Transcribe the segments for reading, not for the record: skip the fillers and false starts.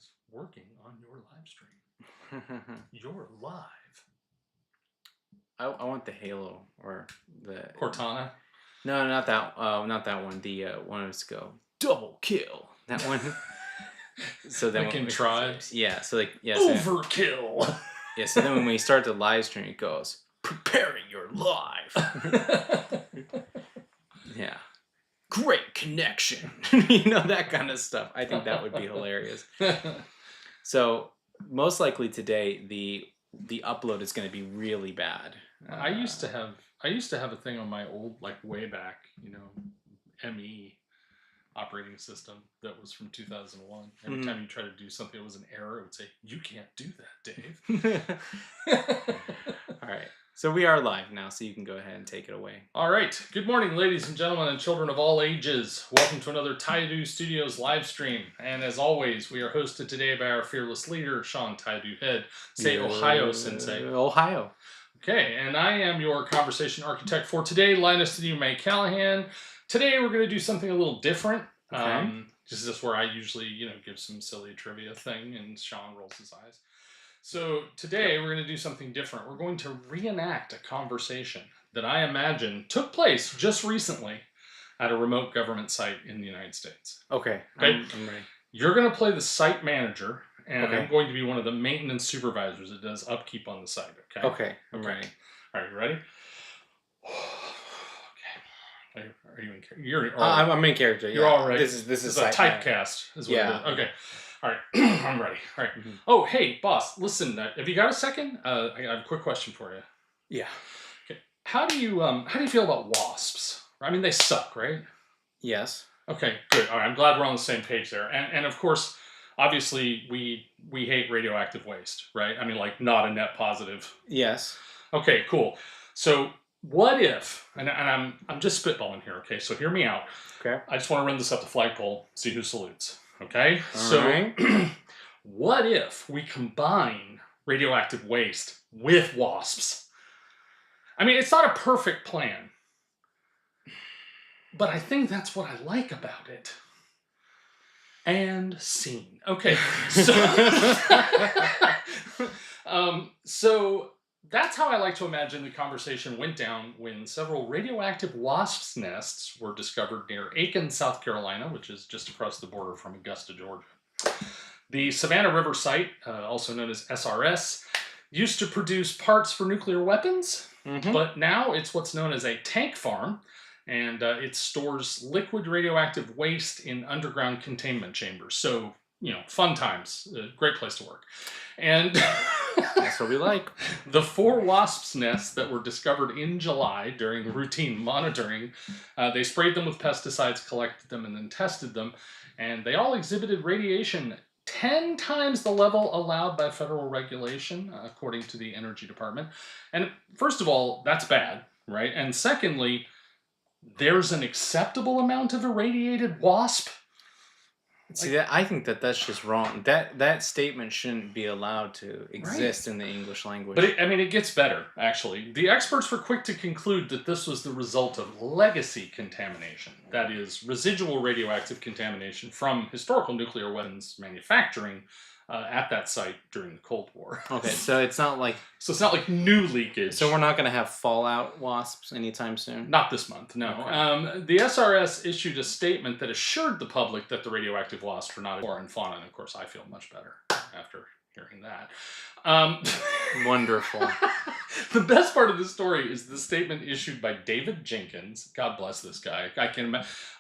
is working on your live stream. You're live. I want the Halo or the Cortana. No, not that. Not that one. The one was go double kill. That one. So then like in tribes. Yeah. So like Overkill. Yeah. So then when we start the live stream, it goes preparing your live. Yeah. Great connection. That kind of stuff. I think that would be hilarious. So most likely today the upload is going to be really bad. I used to have a thing on my old, like way back, ME operating system that was from 2001. Every time you try to do something that was an error, it would say, "You can't do that, Dave." All right. So we are live now, so you can go ahead and take it away. All right. Good morning, ladies and gentlemen and children of all ages. Welcome to another Taidu Studios live stream. And as always, we are hosted today by our fearless leader, Sean Taidu Head. Say Ohio, Sensei. Ohio. Okay, and I am your conversation architect for today, Linus the May Callahan. Today we're going to do something a little different. Okay. This is where I usually, give some silly trivia thing, and Sean rolls his eyes. So today we're going to do something different. We're going to reenact a conversation that I imagine took place just recently at a remote government site in the United States. Okay. Okay. I'm ready. You're going to play the site manager, and Okay. I'm going to be one of the maintenance supervisors that does upkeep on the site. Okay. Okay. I'm ready. All right, you ready? Okay. Are you in character? You're I'm in character. You're Yeah. all right. This is a typecast. Is what Yeah. it is. Okay. All right. I'm ready. All right. Mm-hmm. Oh, hey, boss. Listen. Have you got a second? I have a quick question for you. Yeah. Okay. How do you feel about wasps? I mean, they suck, right? Yes. Okay. Good. All right. I'm glad we're on the same page there. And of course, obviously, we hate radioactive waste, right? I mean, like, not a net positive. Yes. Okay, cool. So what if, and I'm just spitballing here, okay? So hear me out. Okay. I just want to run this up the flagpole, see who salutes, okay? All right. What if we combine radioactive waste with wasps? I mean, it's not a perfect plan, but I think that's what I like about it. And scene. Okay, so that's how I like to imagine the conversation went down when several radioactive wasps' nests were discovered near Aiken, South Carolina, which is just across the border from Augusta, Georgia. The Savannah River site, also known as SRS, used to produce parts for nuclear weapons, but now it's what's known as a tank farm, and it stores liquid radioactive waste in underground containment chambers. So, fun times. Great place to work. And that's what we like. The 4 wasps' nests that were discovered in July during routine monitoring, they sprayed them with pesticides, collected them, and then tested them. And they all exhibited radiation 10 times the level allowed by federal regulation, according to the Energy Department. And first of all, that's bad, right? And secondly, there's an acceptable amount of irradiated wasp. See, I think that's just wrong. That statement shouldn't be allowed to exist in the English language. But it gets better, actually. The experts were quick to conclude that this was the result of legacy contamination. That is, residual radioactive contamination from historical nuclear weapons manufacturing at that site during the Cold War. Okay, so it's not like new leakage. So we're not going to have fallout wasps anytime soon? Not this month, no. Okay. The SRS issued a statement that assured the public that the radioactive wasps were not a flora and fauna, and of course I feel much better after hearing that. Wonderful. The best part of the story is the statement issued by David Jenkins. God bless this guy.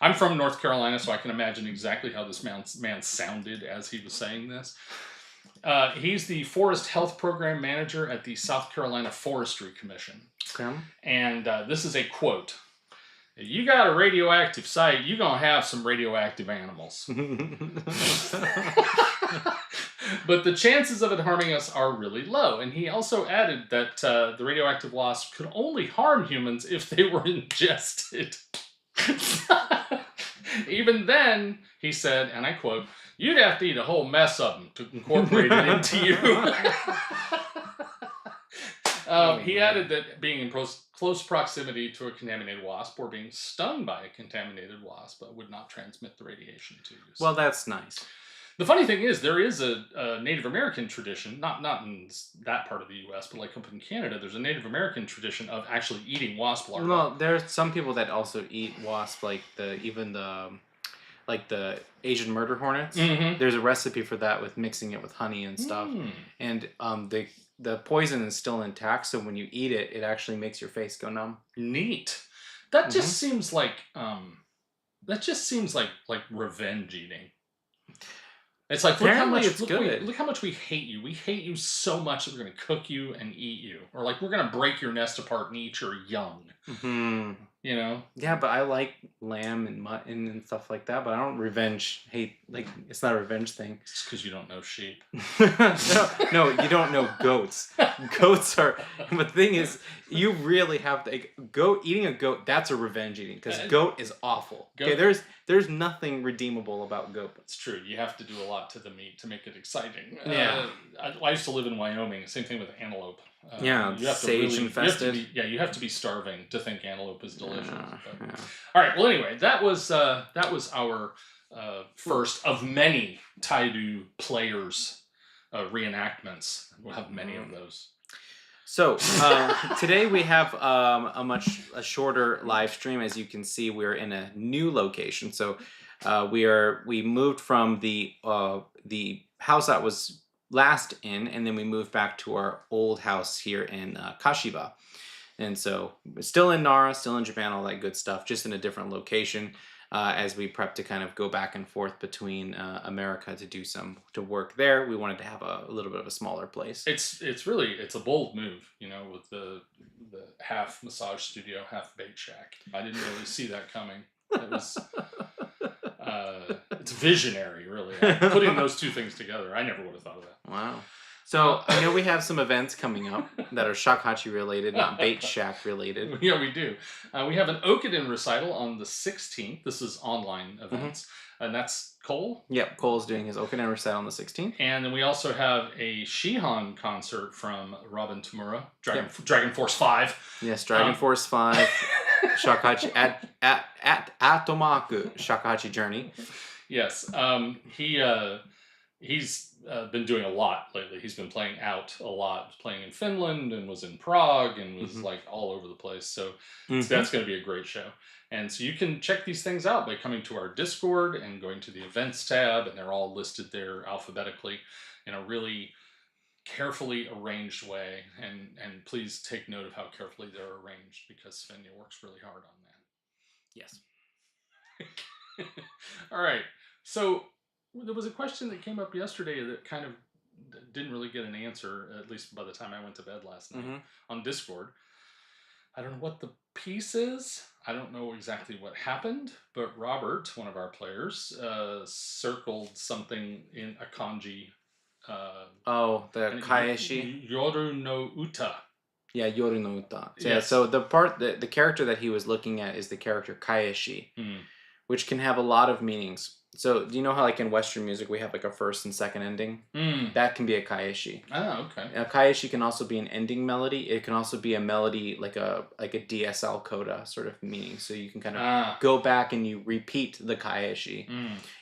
I'm from North Carolina, so I can imagine exactly how this man sounded as he was saying this. He's the Forest Health Program Manager at the South Carolina Forestry Commission. Okay. And this is a quote. If you got a radioactive site, you're going to have some radioactive animals. But the chances of it harming us are really low. And he also added that the radioactive wasp could only harm humans if they were ingested. Even then, he said, and I quote, "You'd have to eat a whole mess of them to incorporate it into you." He added that being in close proximity to a contaminated wasp or being stung by a contaminated wasp would not transmit the radiation to you. Well, that's nice. The funny thing is, there is a Native American tradition, not in that part of the U.S., but like up in Canada, there's a Native American tradition of actually eating wasp larvae. Well, there's some people that also eat wasp, like the Asian murder hornets. Mm-hmm. There's a recipe for that with mixing it with honey and stuff. And the poison is still intact, so when you eat it, it actually makes your face go numb. Neat. That just seems like like revenge eating. It's like Apparently it's good. Look how much we hate you. We hate you so much that we're going to cook you and eat you, or like we're going to break your nest apart and eat your young. You know? Yeah, but I like lamb and mutton and stuff like that. But I don't hate. Like, it's not a revenge thing. It's because you don't know sheep. no, you don't know goats. Goats are. But the thing is, you really have to eating a goat. That's a revenge eating because goat is awful. Okay, there's nothing redeemable about goat. It's true. You have to do a lot to the meat to make it exciting. Yeah. I used to live in Wyoming. Same thing with antelope. Yeah, you have sage infested. You have to be starving to think antelope is delicious. Yeah. All right. Well, anyway, that was our first of many Taidu players reenactments. We'll have many of those. So today we have a shorter live stream. As you can see, we're in a new location. So we moved from the house that was last in, and then we moved back to our old house here in Kashiba. And so we're still in Nara, still in Japan, all that good stuff, just in a different location as we prep to kind of go back and forth between America to work there. We wanted to have a little bit of a smaller place. It's a bold move, with the half massage studio, half bait shack. I didn't really see that coming. It was it's visionary, really. Putting those two things together, I never would have thought of that. Wow. So I know we have some events coming up that are Shakuhachi related, not Bait Shack related. Yeah, we do. We have an Okuden recital on the 16th. This is online events. And that's Cole? Yep, Cole's doing his Okuden recital on the 16th. And then we also have a Shihan concert from Robin Tamura, Dragon Force 5. Yes, Dragon Force 5, Shakuhachi at Atomaku Shakuhachi Journey. Yes, he's been doing a lot lately. He's been playing out a lot. Was playing in Finland and was in Prague and was like all over the place. So that's going to be a great show. And so you can check these things out by coming to our Discord and going to the events tab, and they're all listed there alphabetically in a really carefully arranged way. And please take note of how carefully they're arranged because Svenja works really hard on that. Yes. All right. So there was a question that came up yesterday that kind of didn't really get an answer, at least by the time I went to bed last night on Discord. I don't know what the piece is. I don't know exactly what happened, but Robert, one of our players, circled something in a kanji. The kaeshi? Yoru no uta. Yeah, Yoru no uta. Yes. Yeah, so the character that he was looking at is the character kaeshi, which can have a lot of meanings. So, do you know how, like, in Western music, we have, like, a first and second ending? That can be a kaeshi. Oh, okay. A kaeshi can also be an ending melody. It can also be a melody, like a DSL coda sort of meaning. So you can kind of go back and you repeat the kaeshi.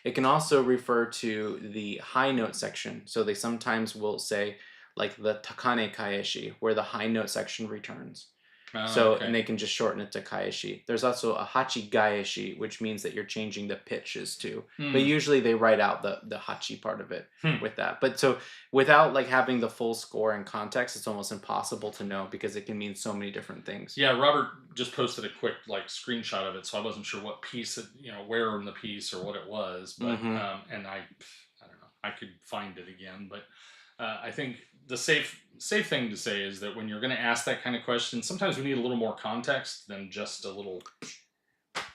It can also refer to the high note section. So they sometimes will say, like, the takane kaeshi, where the high note section returns. And they can just shorten it to kaeshi. There's also a hachi gaeshi, which means that you're changing the pitches too. But usually they write out the hachi part of it with that. But so without like having the full score and context, it's almost impossible to know because it can mean so many different things. Yeah, Robert just posted a quick like screenshot of it, so I wasn't sure what piece it, where in the piece or what it was. But and I don't know, I could find it again, but I think the safe thing to say is that when you're going to ask that kind of question, sometimes we need a little more context than just a little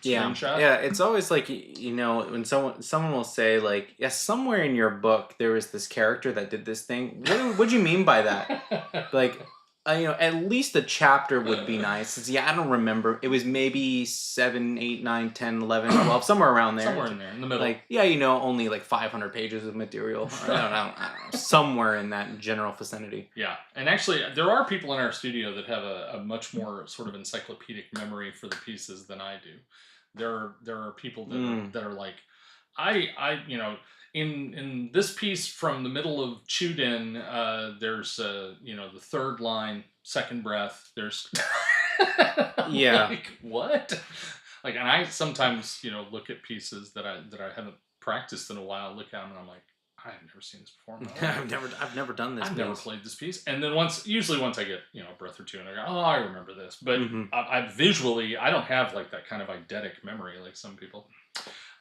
screenshot. Yeah, it's always like, when someone will say like, yeah, somewhere in your book there was this character that did this thing. What do you mean by that? Like, at least a chapter would be nice. It's, I don't remember. It was maybe 7, 8, 9, 10, 11, 12, somewhere around there. Somewhere in there, in the middle. Like, only like 500 pages of material. I don't know, somewhere in that general vicinity. Yeah, and actually, there are people in our studio that have a much more sort of encyclopedic memory for the pieces than I do. There are people that are like, in this piece from the middle of Chuden, there's the third line, second breath. There's Yeah. like what? Like, and I sometimes look at pieces that I haven't practiced in a while. Look at them and I'm like, I've never seen this before. In my life. I've never done this. I've never played this piece. And then usually once I get a breath or two, and I go, oh, I remember this. But I visually, I don't have like that kind of eidetic memory like some people.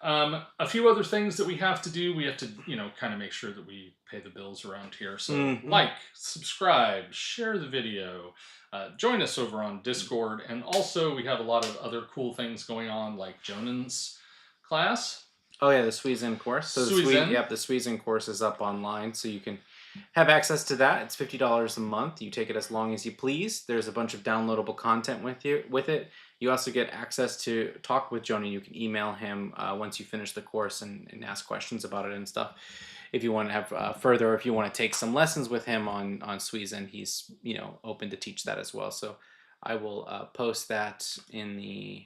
A few other things that we have to do. We have to, kind of make sure that we pay the bills around here. So like, subscribe, share the video, join us over on Discord. And also we have a lot of other cool things going on, like Jonan's class. Oh yeah, the Suizen course. So the Suizen course is up online, so you can have access to that. It's $50 a month. You take it as long as you please. There's a bunch of downloadable content with it. You also get access to talk with Jonah. You can email him once you finish the course and ask questions about it and stuff. If you want to have further, if you want to take some lessons with him on Suizen, he's open to teach that as well. So I will post that in the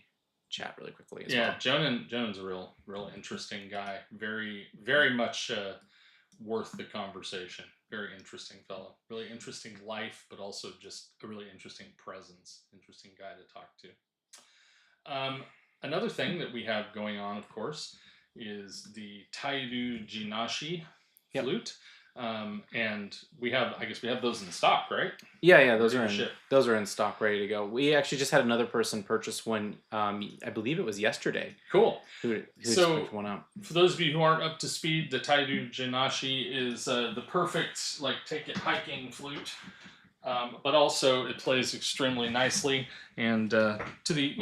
chat really quickly as well. Jonan's a real interesting guy. Very, very much worth the conversation. Very interesting fellow. Really interesting life, but also just a really interesting presence. Interesting guy to talk to. Another thing that we have going on, of course, is the Tairu Jinashi flute. And we have those in stock, right? Yeah, those are in stock, ready to go. We actually just had another person purchase one. I believe it was yesterday. Cool. Who picked one up? For those of you who aren't up to speed, the Tairu Jinashi is the perfect take it hiking flute, but also it plays extremely nicely. And to the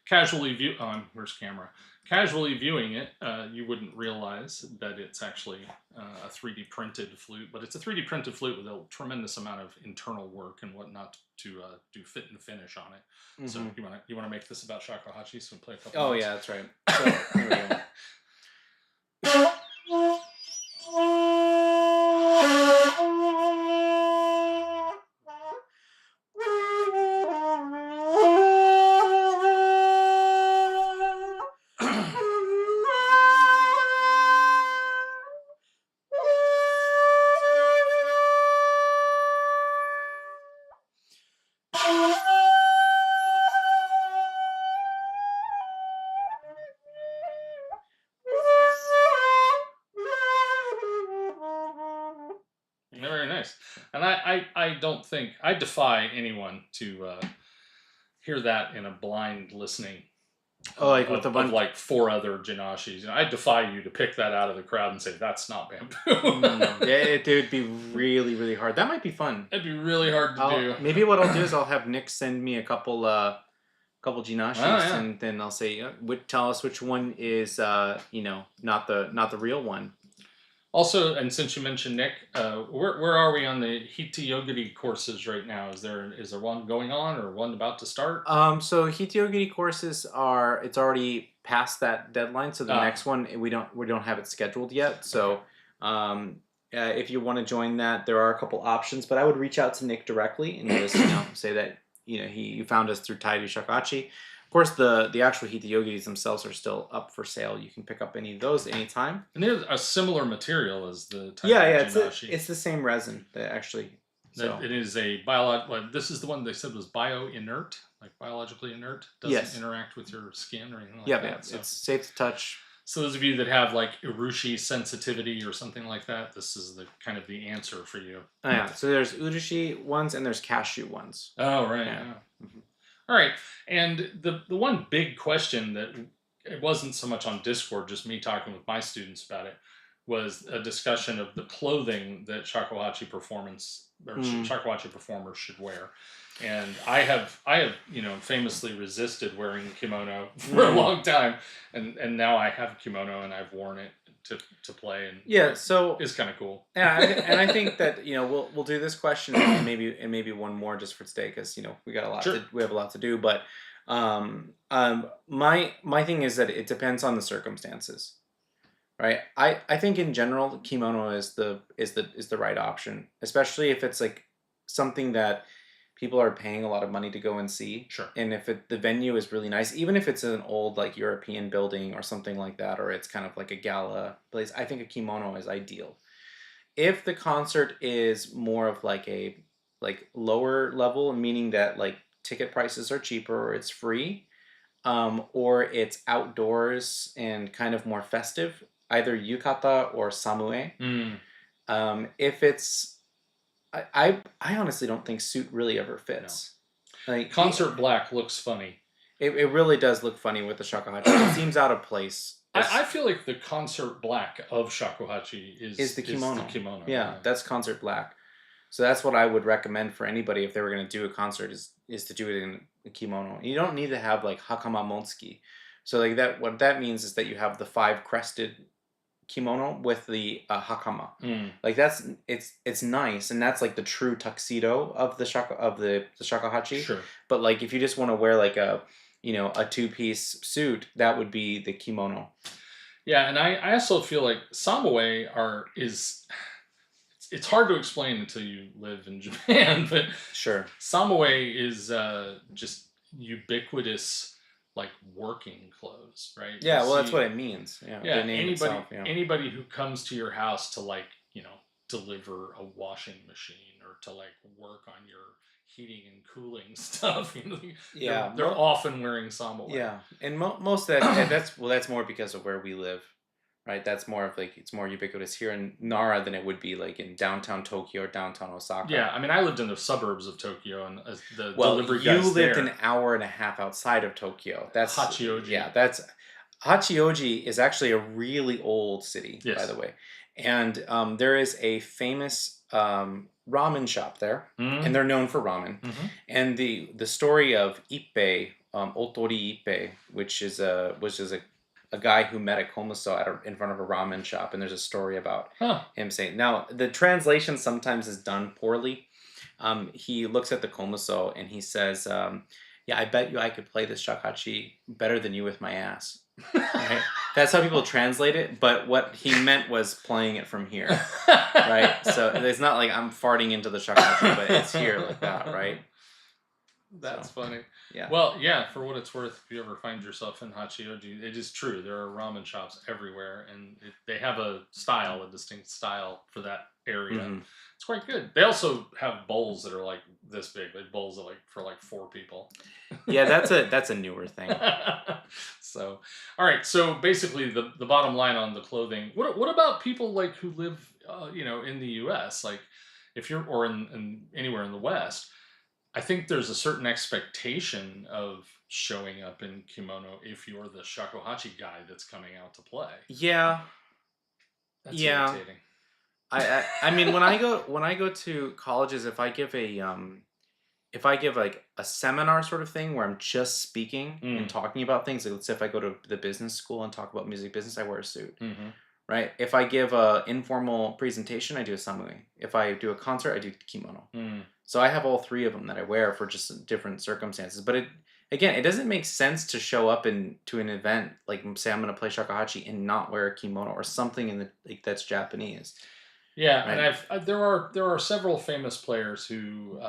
casually view. Where's camera? Casually viewing it, you wouldn't realize that it's actually a 3D printed flute, but it's a 3D printed flute with a tremendous amount of internal work and whatnot to do fit and finish on it. So you want to make this about Shakuhachi, so we play a couple. Oh notes? Yeah, that's right. So here we go. Very nice. And I don't think I defy anyone to hear that in a blind listening. With a bunch of like four other Jinashis. I defy you to pick that out of the crowd and say that's not bamboo. It would be really, really hard. That might be fun. It'd be really hard to do. Maybe what I'll do is I'll have Nick send me a couple Jinashis, and then I'll say, tell us which one is not the real one. Also, and since you mentioned Nick, where are we on the Hitayogiri courses right now? Is there one going on or one about to start? So Hitayogiri courses it's already past that deadline. So the next one we don't have it scheduled yet. So if you want to join that, there are a couple options, but I would reach out to Nick directly and just say that you found us through Tairu Shakuhachi. Of course, the actual Hitayogiris themselves are still up for sale. You can pick up any of those anytime. And they're a similar material as the Tairu it's the same resin, actually. So. It is a this is the one they said was bio-inert, like biologically inert. Doesn't interact with your skin or anything like that. Yeah, so. It's safe to touch. So those of you that have like urushi sensitivity or something like that, this is the kind of the answer for you. Oh, yeah. So there's urushi ones and there's cashew ones. Oh, right. Yeah. Mm-hmm. All right, and the one big question that it wasn't so much on Discord, just me talking with my students about it, was a discussion of the clothing that Shakuhachi Shakuhachi performers should wear. And I have famously resisted wearing kimono for a long time, and now I have a kimono and I've worn it to play, and so it's kind of cool. Yeah, and I think that we'll do this question and maybe one more just for today because we got a lot. We have a lot to do, but my thing is that it depends on the circumstances, right? I think in general kimono is the right option, especially if it's like something that people are paying a lot of money to go and see. Sure. And if the venue is really nice, even if it's an old like European building or something like that, or it's kind of like a gala place, I think a kimono is ideal. If the concert is more of like a like lower level, meaning that like ticket prices are cheaper or it's free, or it's outdoors and kind of more festive, either yukata or samue. Mm. If it's I honestly don't think suit really ever fits. No. Like Concert black looks funny. it really does look funny with the shakuhachi. It seems out of place. I feel like the concert black of shakuhachi Is the kimono. Yeah. That's concert black. So that's what I would recommend for anybody if they were going to do a concert is to do it in a kimono. You don't need to have like hakama motsuki. So like that, what that means is that you have the 5 crested kimono with the hakama. Like it's nice, and that's like the true tuxedo of the shakuhachi. Sure. But like if you just want to wear like a 2-piece suit, that would be the kimono. Yeah, and I also feel like samue is it's hard to explain until you live in Japan, but sure, samue is just ubiquitous, like working clothes, right? Yeah, well, that's what it means. Yeah, yeah. The name itself, yeah. Anybody who comes to your house to like deliver a washing machine or to like work on your heating and cooling stuff, Yeah, they're often wearing samue. Yeah, and most of that that's more because of where we live. Right, that's more of like it's more ubiquitous here in Nara than it would be like in downtown Tokyo or downtown Osaka. Yeah, I mean, I lived in the suburbs of Tokyo, and the well, delivery you guys lived there, an hour and a half outside of Tokyo. That's Hachioji. Yeah, that's Hachioji is actually a really old city, Yes. by the way, and there is a famous ramen shop there, and they're known for ramen. And the story of Ippei, Otori Ippei, which is a guy who met a komuso in front of a ramen shop, and there's a story about him saying. Now, the translation sometimes is done poorly. He looks at the komuso and he says, "Yeah, I bet you I could play this shakuhachi better than you with my ass." Right? That's how people translate it, but what he meant was playing it from here, right? So it's not like I'm farting into the shakuhachi, but it's here like that, right? That's funny. Yeah. Well, yeah, for what it's worth, if you ever find yourself in Hachioji, it is true. There are ramen shops everywhere, and they have a distinct style for that area. It's quite good. They also have bowls that are like this big, like bowls that for 4 people. Yeah, that's a newer thing. So, all right. So basically, the bottom line on the clothing. What about people like who live, in the U.S. Like, if you're or in anywhere in the West. I think there's a certain expectation of showing up in kimono if you're the shakuhachi guy that's coming out to play. Yeah. That's irritating. I mean when I go to colleges, if I give like a seminar sort of thing where I'm just speaking and talking about things, like let's say if I go to the business school and talk about music business, I wear a suit. Right? If I give a informal presentation, I do a samue. If I do a concert, I do kimono. So I have all 3 of them that I wear for just different circumstances. But it doesn't make sense to show up to an event like say I'm going to play shakuhachi and not wear a kimono or something that's Japanese. Yeah, right? and there are several famous players who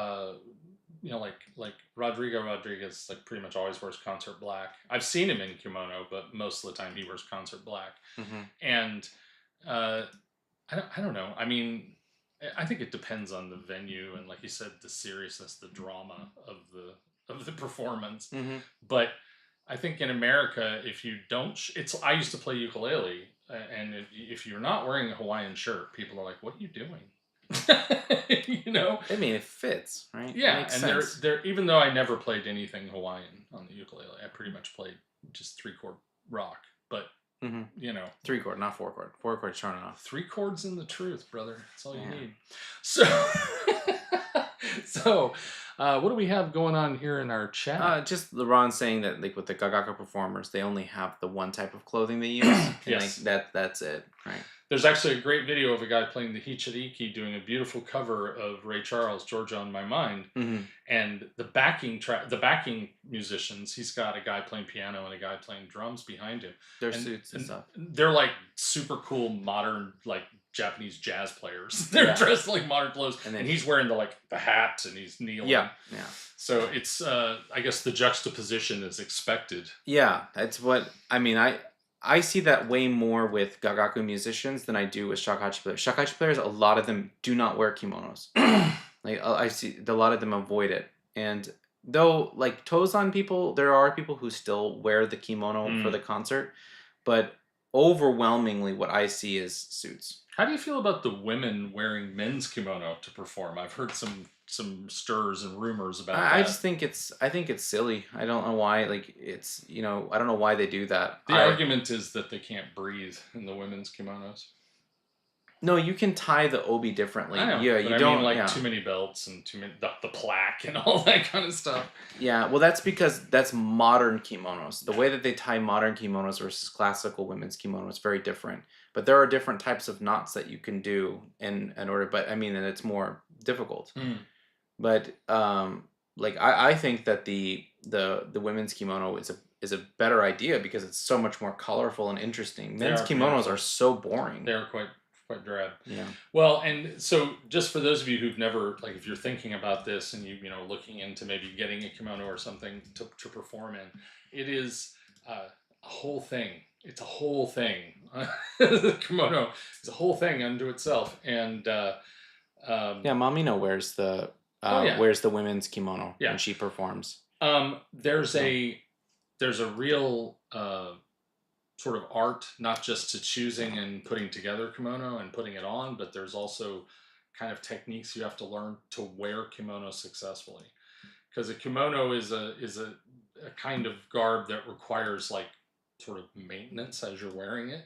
like Rodrigo Rodriguez pretty much always wears concert black. I've seen him in kimono, but most of the time he wears concert black. And I don't know. I mean, I think it depends on the venue and, like you said, the seriousness, the drama of the performance. But I think in America, if you don't, I used to play ukulele, and if you're not wearing a Hawaiian shirt, people are like, "What are you doing?" I mean, it fits, right? Yeah, and they're even though I never played anything Hawaiian on the ukulele, I pretty much played just 3-chord rock, but 3-chord, not 4-chord. 4-chord showing off. 3 chords in the truth, brother. That's all you need. So, what do we have going on here in our chat? Just LeBron saying that like with the Gagaku performers, they only have the one type of clothing they use. Yes, that's it. Right. There's actually a great video of a guy playing the hichiriki doing a beautiful cover of Ray Charles' "Georgia on My Mind," and the backing musicians. He's got a guy playing piano and a guy playing drums behind him. Their suits and stuff. They're like super cool modern like Japanese jazz players. They're Yeah. dressed like modern clothes, And then- and he's wearing the hat, and he's kneeling. Yeah. So it's I guess the juxtaposition is expected. Yeah, that's what I mean. I see that way more with gagaku musicians than I do with shakuhachi players. Shakuhachi players, a lot of them do not wear kimonos. Like I see a lot of them avoid it, and though like Tozan people, there are people who still wear the kimono for the concert, but overwhelmingly what I see is suits. How do you feel about the women wearing men's kimono to perform? I've heard some stirs and rumors about that. I just think it's silly. I don't know why. Like it's I don't know why they do that. The argument is that they can't breathe in the women's kimonos. No, you can tie the obi differently. I know, yeah, but you I don't mean, like too many belts and too many the plaque and all that kind of stuff. Yeah, well, that's because that's modern kimonos. The way that they tie modern kimonos versus classical women's kimono is very different. But there are different types of knots that you can do in order. But I mean, and it's more difficult. But like I think that the women's kimono is a better idea because it's so much more colorful and interesting. Men's kimonos are so boring. They're quite drab. Yeah. Well, and so just for those of you who've never, like, if you're thinking about this and you looking into maybe getting a kimono or something to perform in, it is a whole thing. It's a whole thing. The kimono is a whole thing unto itself, and yeah, Mamino wears the women's kimono when she performs. There's a real sort of art, not just to choosing and putting together kimono and putting it on, but there's also kind of techniques you have to learn to wear kimono successfully. Because a kimono is a kind of garb that requires like sort of maintenance as you're wearing it.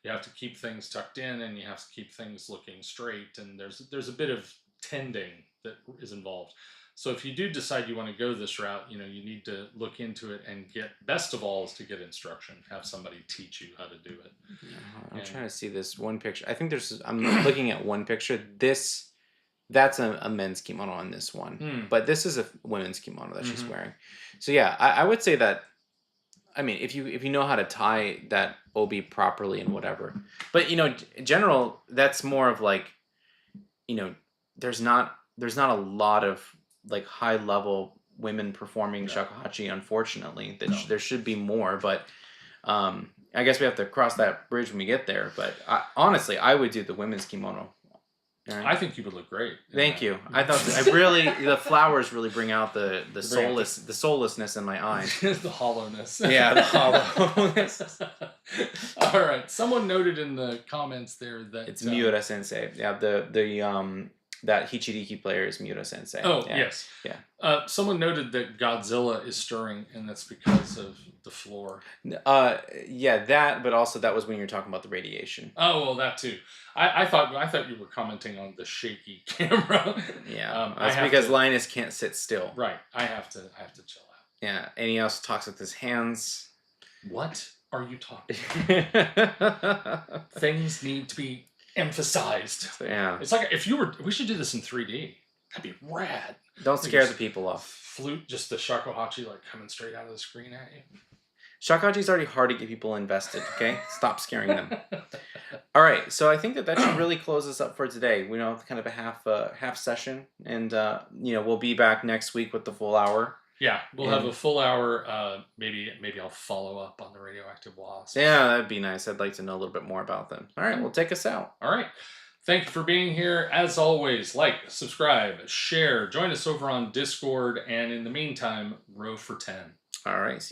You have to keep things tucked in, and you have to keep things looking straight, and there's a bit of tending that is involved. So if you do decide you want to go this route, you need to look into it and best of all is to get instruction. Have somebody teach you how to do it. Yeah, I'm trying to see this one picture. I think I'm looking at one picture. That's a men's kimono on this one. But this is a women's kimono that she's wearing. So yeah, I would say that, I mean, if you know how to tie that obi properly and whatever. But in general, that's more of like, there's not a lot of like high level women performing shakuhachi, unfortunately. There should be more, but I guess we have to cross that bridge when we get there. But honestly, I would do the women's kimono. Right. I think you would look great. Thank you. I thought the flowers really bring out the soullessness in my eyes. The hollowness. Yeah, the hollowness. All right. Someone noted in the comments there that it's Miura Sensei. Yeah, the that Hichiriki player is Miura Sensei. Oh, yeah. yes. Yeah. Someone noted that Godzilla is stirring, and that's because of the floor. Yeah, that, but also that was when you were talking about the radiation. Oh, well, that too. I thought you were commenting on the shaky camera. Yeah, that's because Linus can't sit still. Right. I have to chill out. Yeah, and he also talks with his hands. What are you talking about? Things need to be emphasized. Yeah. It's like we should do this in 3D. That'd be rad. Don't scare the people off. Flute, just the shakuhachi like coming straight out of the screen at you. Shakuhachi's already hard to get people invested, okay? Stop scaring them. All right, so I think that should really close us up for today. We know kind of a half session, and we'll be back next week with the full hour. Yeah, we'll have a full hour. Maybe I'll follow up on the radioactive wasps. Yeah, that'd be nice. I'd like to know a little bit more about them. All right, well, take us out. All right. Thank you for being here. As always, like, subscribe, share, join us over on Discord, and in the meantime, row for 10. All right.